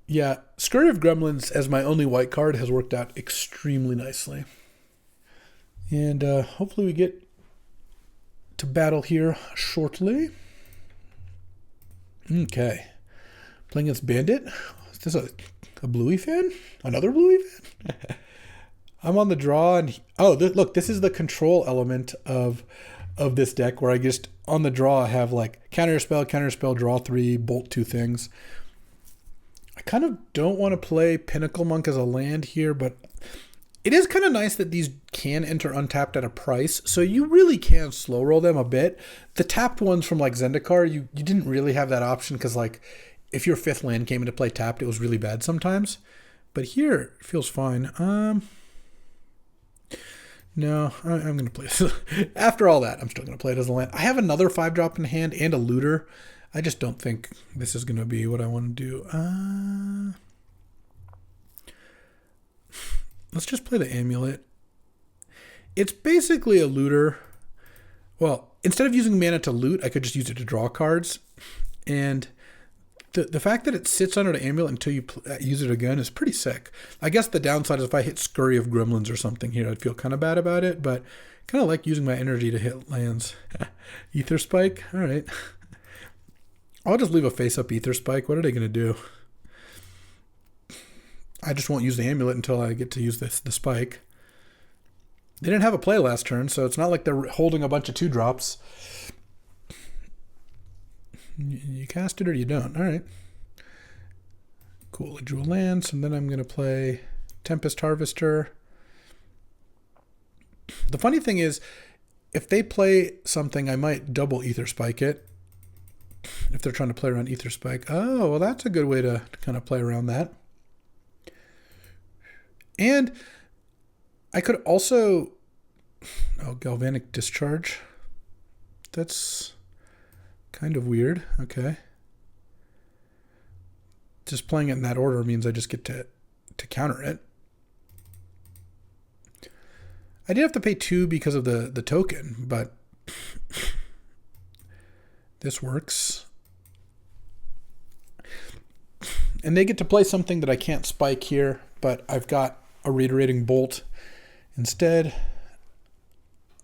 Yeah, Scurry of Gremlins as my only white card has worked out extremely nicely. And hopefully we get to battle here shortly. Okay. Playing against Bandit. Is this a Bluey fan? Another Bluey fan? I'm on the draw, and look, this is the control element of this deck, where I just on the draw I have like counter spell, draw 3, bolt 2 things. I kind of don't want to play Pinnacle Monk as a land here, but it is kind of nice that these can enter untapped at a price, so you really can slow roll them a bit. The tapped ones from like Zendikar, you didn't really have that option, because like if your 5th land came into play tapped, it was really bad sometimes. But here it feels fine. No, I'm going to play this. After all that, I'm still going to play it as a land. I have another 5-drop in hand and a looter. I just don't think this is going to be what I want to do. Let's just play the amulet. It's basically a looter. Well, instead of using mana to loot, I could just use it to draw cards. And the fact that it sits under the amulet until you use it again is pretty sick. I guess the downside is if I hit Scurry of Gremlins or something here, I'd feel kind of bad about it, but kind of like using my energy to hit lands. Ether Spike? All right. I'll just leave a face-up Ether Spike. What are they going to do? I just won't use the amulet until I get to use the spike. They didn't have a play last turn, so it's not like they're holding a bunch of 2-drops. You cast it or you don't. All right. Cool. I drew a land, so then I'm going to play Tempest Harvester. The funny thing is, if they play something, I might double Ether Spike it. If they're trying to play around Ether Spike. Oh, well, that's a good way to kind of play around that. And I could also... Oh, Galvanic Discharge. That's kind of weird. Okay. Just playing it in that order means I just get to counter it. I did have to pay 2 because of the token, but this works. And they get to play something that I can't spike here, but I've got a Reiterating Bolt instead.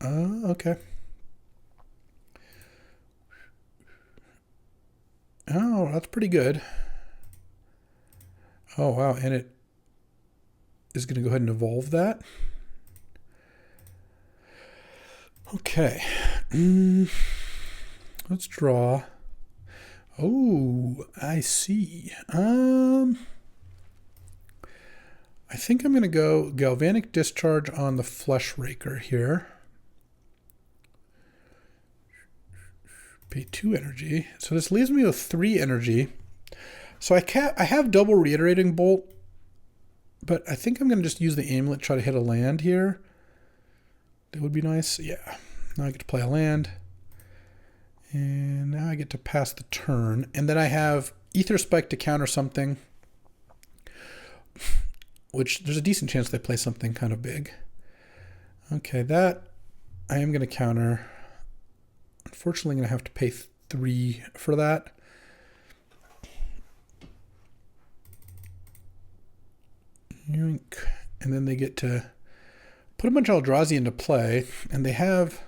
Okay. Oh, that's pretty good. Oh, wow. And it is going to go ahead and evolve that. Okay. Let's draw. Oh, I see. I think I'm going to go Galvanic Discharge on the Flesh Raker here. Pay 2 energy. So this leaves me with 3 energy. So I have double Reiterating Bolt, but I think I'm going to just use the Amulet, try to hit a land here. That would be nice. Yeah. Now I get to play a land. And now I get to pass the turn. And then I have Ether Spike to counter something, which there's a decent chance they play something kind of big. Okay, that I am going to counter. Unfortunately, I'm going to have to pay 3 for that. And then they get to put a bunch of Eldrazi into play, and they have...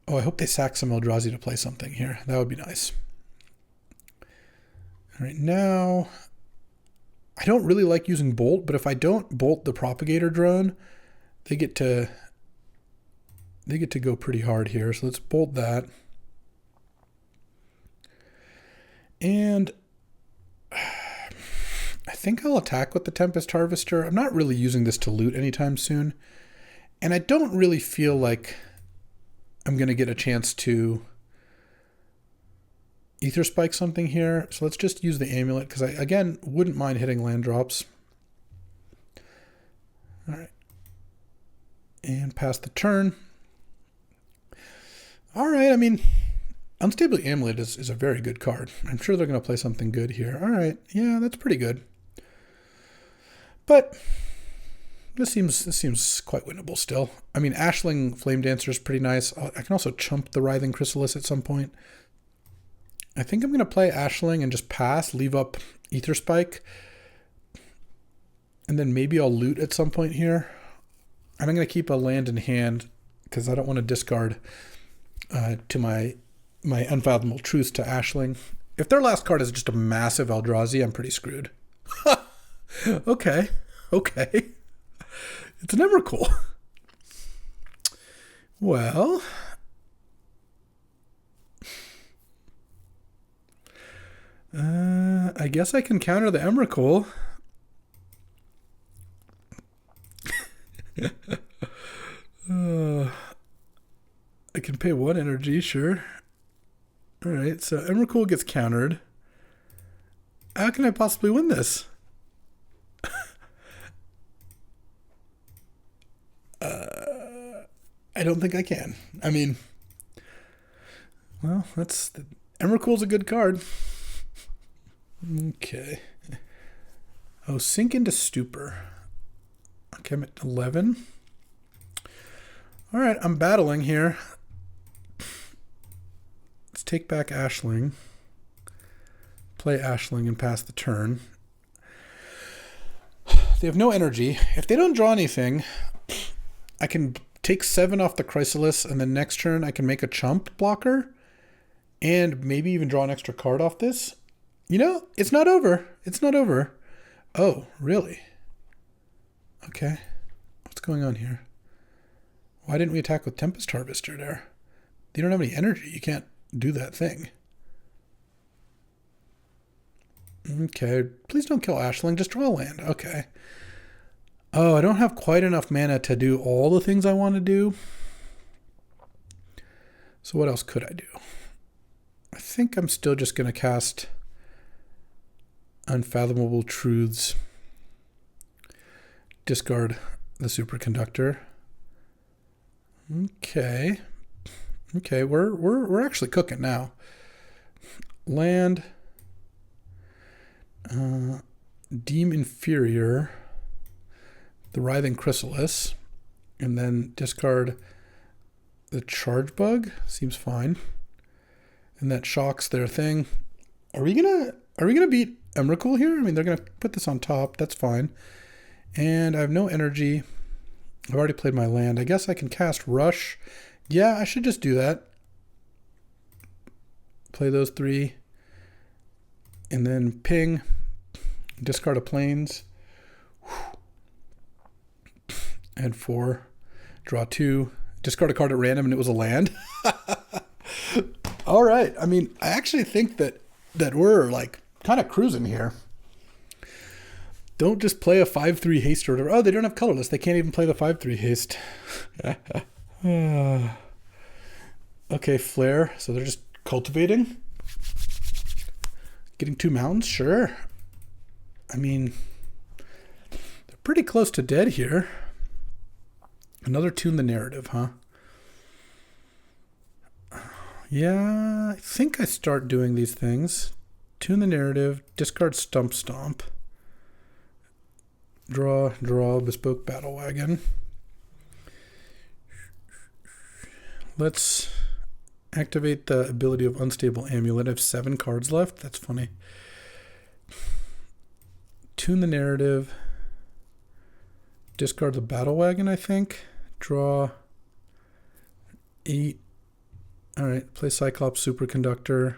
Oh, I hope they sack some Eldrazi to play something here. That would be nice. All right, now... I don't really like using Bolt, but if I don't Bolt the Propagator Drone, they get to go pretty hard here. So let's Bolt that. And I think I'll attack with the Tempest Harvester. I'm not really using this to loot anytime soon. And I don't really feel like I'm going to get a chance to Ether Spike something here. So let's just use the Amulet, because I, again, wouldn't mind hitting land drops. All right. And pass the turn. All right, I mean, Unstable Amulet is a very good card. I'm sure they're going to play something good here. All right, yeah, that's pretty good. But this seems quite winnable still. I mean, Ashling Flame Dancer is pretty nice. I can also chump the Writhing Chrysalis at some point. I think I'm going to play Ashling and just pass, leave up Ether Spike. And then maybe I'll loot at some point here. And I'm going to keep a land in hand because I don't want to discard to my Unfathomable Truth to Ashling. If their last card is just a massive Eldrazi, I'm pretty screwed. Okay. It's an Emrakul. Well, I guess I can counter the Emrakul. I can pay 1 energy, sure. All right, so Emrakul gets countered. How can I possibly win this? I don't think I can. I mean, well, Emrakul's a good card. Okay. Oh, Sink into Stupor. Okay, I'm at 11. All right, I'm battling here. Let's take back Ashling. Play Ashling and pass the turn. They have no energy. If they don't draw anything, I can take 7 off the Chrysalis, and then next turn I can make a chump blocker and maybe even draw an extra card off this. You know, it's not over. It's not over. Oh, really? Okay. What's going on here? Why didn't we attack with Tempest Harvester there? You don't have any energy. You can't do that thing. Okay. Please don't kill Ashling. Just draw a land. Okay. Oh, I don't have quite enough mana to do all the things I want to do. So what else could I do? I think I'm still just going to cast Unfathomable Truths. Discard the Superconductor. Okay. Okay, we're actually cooking now. Land. Deem Inferior. The Writhing Chrysalis. And then discard the Charge Bug. Seems fine. And that shocks their thing. Are we gonna beat Emrakul here? I mean, they're gonna put this on top. That's fine. And I have no energy. I've already played my land. I guess I can cast Rush. Yeah, I should just do that. play those 3. And then ping, discard a plains. Add 4, draw 2, discard a card at random, and it was a land. All right. I mean, I actually think that we're like kind of cruising here. Don't just play a 5/3 haste or whatever. Oh, they don't have colorless. They can't even play the 5/3 haste. Okay, flare. So they're just cultivating. Getting 2 mountains? Sure. I mean, they're pretty close to dead here. Another Tune the Narrative, huh? Yeah, I think I start doing these things. Tune the Narrative, discard Stump Stomp. Draw, Bespoke Battle Wagon. Let's activate the ability of Unstable Amulet. I have 7 cards left. That's funny. Tune the Narrative. Discard the Battle Wagon, I think. Draw 8. All right, play Cyclops Superconductor.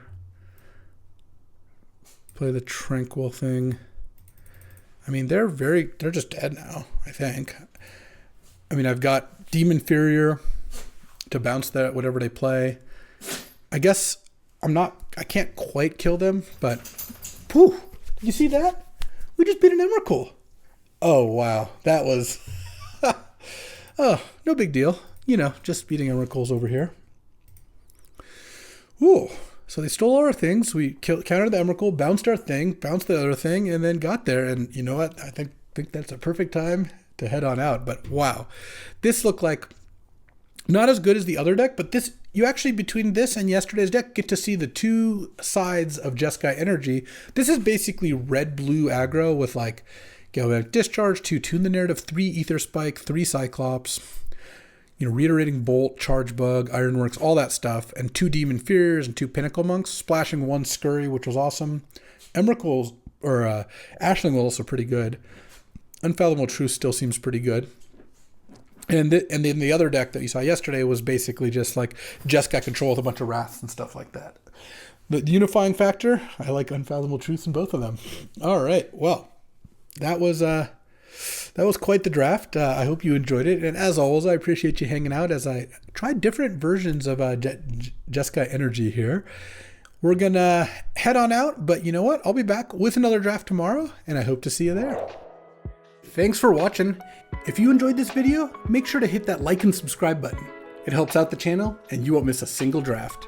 Play the Tranquil thing. I mean, they're just dead now, I think. I mean, I've got Demon Inferior to bounce that whatever they play. I guess I can't quite kill them, but whew, you see that? We just beat an Emrakul. Oh, wow. That was, oh, no big deal. You know, just beating Emrakuls over here. Ooh. So they stole all our things. We countered the Emrakul, bounced our thing, bounced the other thing, and then got there. And you know what? I think that's a perfect time to head on out. But wow, this looked like not as good as the other deck, but this, you actually, between this and yesterday's deck, get to see the 2 sides of Jeskai energy. This is basically red-blue aggro with like Galvanic Discharge, 2 Tune the Narrative, 3 Ether Spike, 3 Cyclops, you know, Reiterating Bolt, Charge Bug, Ironworks, all that stuff, and 2 Demon Fears and 2 Pinnacle Monks, splashing 1 Scurry, which was awesome. Emrakul, or Ashling was also pretty good. Unfathomable Truth still seems pretty good. And then the other deck that you saw yesterday was basically just like Jeskai control with a bunch of Wraths and stuff like that. The unifying factor, I like Unfathomable Truth in both of them. All right, well, that was quite the draft. I hope you enjoyed it. And as always, I appreciate you hanging out as I try different versions of Jeskai energy here. We're going to head on out, but you know what? I'll be back with another draft tomorrow, and I hope to see you there. Thanks for watching. If you enjoyed this video, make sure to hit that like and subscribe button. It helps out the channel, and you won't miss a single draft.